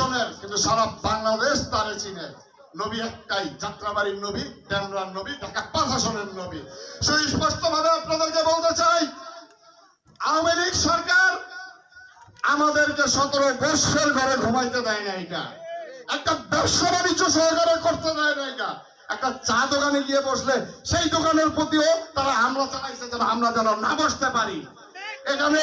আসনের, কিন্তু সারা বাংলাদেশ তারে চিনে। নবী একটাই, যাত্রাবাড়ির নবী, ডেমরার নবী, ঢাকা 5 আসনের নবী। সুস্পষ্টভাবে আপনাদেরকে বলতে চাই, আওয়ামী লীগ সরকার আমাদেরকে 17 বৎসর ঘরে ঘুমাইতে দেয় না। এটা একটা ব্যবসা বাণিজ্য সহকারে করতে দেয় না। এটা একটা চা দোকানে গিয়ে বসলে সেই দোকানের প্রতিও তারা হামলা চালাইছে, যেন আমরা যেন না বসতে পারি। এখানে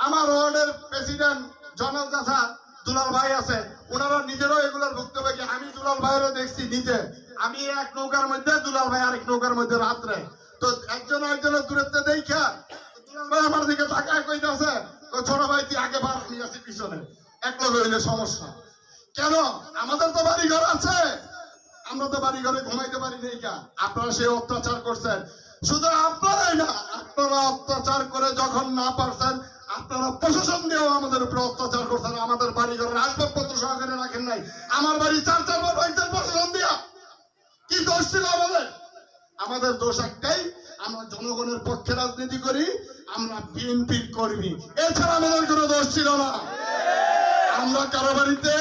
আমার ওয়ার্ডের প্রেসিডেন্ট জনাব দাদা দুলাল ভাই আছে, ওনারা নিজেরাও এগুলোর ভুক্তভোগী। আমি দুলাল ভাইয়েরও দেখছি নিজে, আমি এক নৌকার মধ্যে, দুলাল ভাই আরেক নৌকার মধ্যে রাত্রে। তো একজন একজনের দূরত্বে দেখা দুলাল ভাই আমার দিকে তাকায় কইতাছে, ছোট ভাই তুই আগে বার, আমি আছি পিছনে, এক লোক হইলে সমস্যা কেন? আমাদের তো বাড়ি ঘর আছে, আমরা তো বাড়ি ঘরে ঘুমাইতে পারি নাই। আপনারা সেই অত্যাচার করছেন, শুধু আপনারাই না, আপনারা অত্যাচার করে যখন না পারছেন, আপনারা প্রশাসন দিয়েও আমাদের উপরে অত্যাচার করছেন। আমাদের বাড়ি ঘরের আসবাবপত্র সহকারে রাখেন নাই। আমার বাড়ি 4 বার ভাঙছেন প্রশাসন দিয়া। কি দোষ ছিল আমাদের? আমাদের দোষ একটাই, আমরা জনগণের পক্ষে রাজনীতি করি, আমরা বিএনপির কর্মী, এছাড়া আমাদের কোনো দোষ ছিল না। আমরা কারো বাড়িতে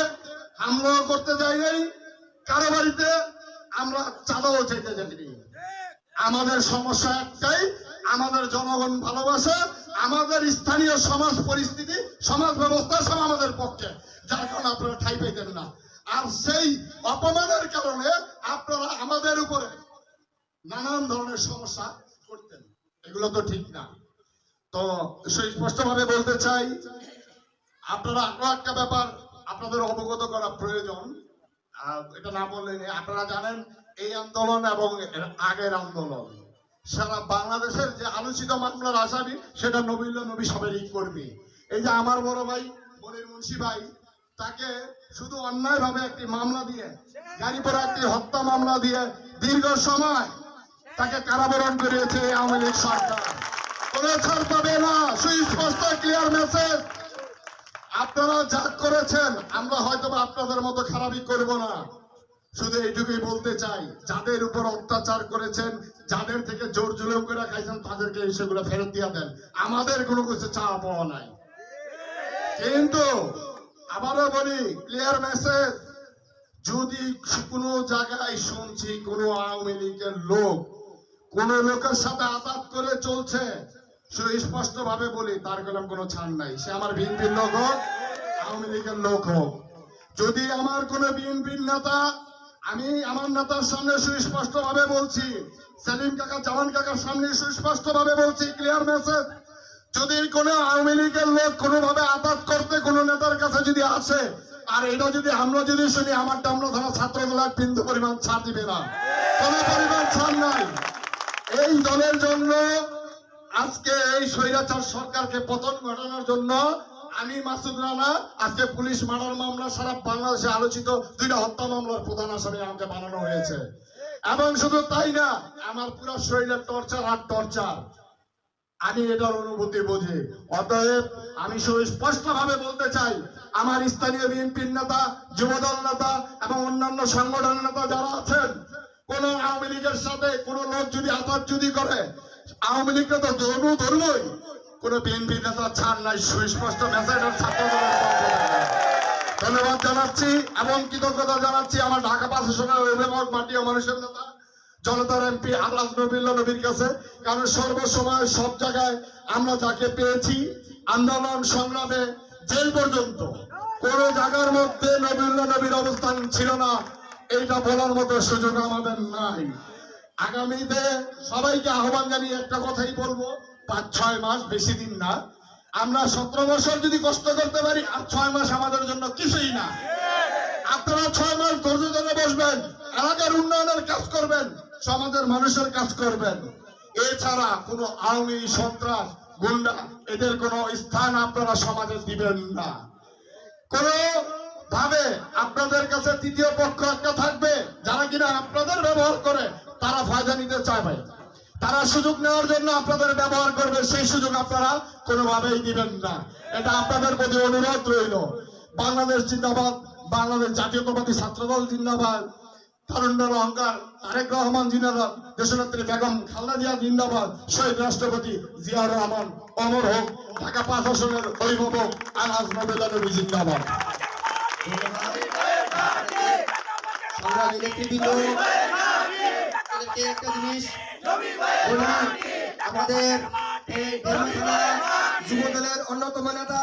হামলা করতে যাই নাই, কারো বাড়িতে আমরা চাঁদাও চাইতে যাইনি। আমাদের সমস্যা একটাই, আমাদের জনগণ ভালোবাসে, আমাদের স্থানীয় সমাজ পরিস্থিতি, সমাজ ব্যবস্থা সব আমাদের পক্ষে, যার কারণে আপনারা ঠাঁই পাইতেন না। আর সেই অপমানের কারণে আপনারা আমাদের উপরে নানান ধরনের সমস্যা করতেন, এগুলো তো ঠিক না। তো স্পষ্টভাবে বলতে চাই, আপনারা আরো একটা ব্যাপার আপনাদের অবগত করা প্রয়োজন, এটা না বললে আপনারা জানেন এই আন্দোলন এবং আগের আন্দোলন সারা বাংলাদেশের যে আলোচিত মামলার আসামি সেটা নবীল্লা নবী সবেরই কর্মী। এই যে আমার বড় ভাই মনির মুন্সি ভাই, তাকে শুধু অন্যায় ভাবে একটি মামলা দিয়ে, গাড়িপোড়া একটি হত্যা মামলা দিয়ে দীর্ঘ সময় তাকে কারাবরণ করিয়েছে আওয়ামী লীগ সরকার। কোনো ছাড় পাবে না, সুস্পষ্ট ক্লিয়ার মেসেজ। আপনারা যা করেছেন আমরা হয়তো আপনাদের মতো খারাপই করব না, শুধু এইটুকুই বলতে চাই, যাদের উপর অত্যাচার করেছেন, যাদের থেকে জোর জুলুম করে খাইছেন, তাদেরকে সেগুলো ফেরত দিয়ে দেন। আমাদের কোনো কিছু চাওয়া পাওয়া নাই। কিন্তু আবারও বলি, ক্লিয়ার মেসেজ, যদি কোনো জায়গায় শুনছি কোনো আওয়ামী লীগের লোক কোন লোকের সাথে আঘাত করে চলছে, সুস্পষ্ট ভাবে বলি তার কোনো ছাড় নাই। সে আমার বিএনপির লোক হোক, আওয়ামী লীগের লোক হোক। যদি আমার কোন বিএনপির নেতা, আমি আমার নেতার সামনে সুস্পষ্ট ভাবে বলছি, সেলিম কাকা, জামান কাকার সামনে সুস্পষ্ট ভাবে বলছি, ক্লিয়ার মেসেজ, যদি কোন আওয়ামী লীগের লোক কোনোভাবে আঘাত করতে কোন নেতার কাছে যদি আসে, আর এটা যদি আমরা যদি শুনি, আমার আমরা ধরা ছাত্র দলের বিন্দু পরিমাণ ছাড় দিবে না, কোন পরিমাণ ছাড় নাই। এই দলের জন্য আজকে এই স্বৈরাচার সরকারকে পতন ঘটানোর জন্য আমি মাসুদ রানা, আজকে পুলিশ মার্ডার মামলা সারা বাংলাদেশে আলোচিত 2টা হত্যা মামলার প্রধান আসামি আমাকে বানানো হয়েছে। এবং শুধু তাই না, আমার পুরো শরীরের টর্চার আর টর্চার, আমি এটার অনুভূতি বুঝি। অতএব আমি সুস্পষ্ট ভাবে বলতে চাই, আমার স্থানীয় বিএনপির নেতা, যুবদল নেতা এবং অন্যান্য সংগঠনের নেতা যারা আছেন, কোন আওয়ামী লীগের সাথে কোন লোক যদি আঘাত যদি করে, আওয়ামী লীগকে তো ধরবই, কোন বিএনপি নেতা ছাড় নাই। সুস্পষ্ট মেসেজ ছাত্র দলের পক্ষ থেকে ধন্যবাদ জানাচ্ছি এবং কৃতজ্ঞতা জানাচ্ছি আমার ঢাকা 5 আসনের অভিভাবক, মাটি ও মানুষের নেতা, জনতার এমপি আলহাজ নবীল্লা নবীর কাছে। কারণ সর্বসময় সব জায়গায় আমরা যাকে পেয়েছি আন্দোলন সংগ্রামে জেল পর্যন্ত, কোন জায়গার মধ্যে নবীল্লা নবীর অবস্থান ছিল না, এইটা বলার মতো সুযোগ আমাদের নাই। আগামীতে সবাইকে আহ্বান জানিয়ে একটা কথাই বলবো, 5-6 মাস, বেশি দিন না, আমরা 17 বছর যদি কষ্ট করতে পারি, আর 6 মাস আমাদের জন্য কিছুই না। আপনারা 6 মাস ধৈর্য ধরে বসবেন, এলাকার উন্নয়নের কাজ করবেন, সমাজের মানুষের কাজ করবেন। এছাড়া কোন আওয়ামী সন্ত্রাস গুন্ডা এদের কোন স্থান আপনারা সমাজে দিবেন না। কোন ভাবে আপনাদের কাছে তৃতীয় পক্ষ একটা থাকবে, যারা কিনা আপনাদের ব্যবহার করে তারা ফায়দা নিতে চাইবে, তারা সুযোগ নেওয়ার জন্য আপনাদের ব্যবহার করবে, সেই সুযোগ আপনারা কোনোভাবেই দিবেন না। এটা আপনাদের প্রতি অনুরোধ রইল। বাংলাদেশ জিন্দাবাদ, বাংলাদেশ জাতীয়তাবাদী ছাত্রদল জিন্দাবাদ, তারুণ্যের অহংকার তারেক রহমান জিন্দাবাদ, দেশনেত্রী বেগম খালেদা জিয়া জিন্দাবাদ, শহীদ রাষ্ট্রপতি জিয়াউর রহমান অমর হোক, ঢাকা 5 আসনের অভিভাবক আলহাজ নবীল্লা নবী জিন্দাবাদ। সংগ্রামী নেতৃবৃন্দ, আপনাদেরকে একটা জিনিস বলি, আমাদের এই থানা যুব দলের অন্যতম নেতা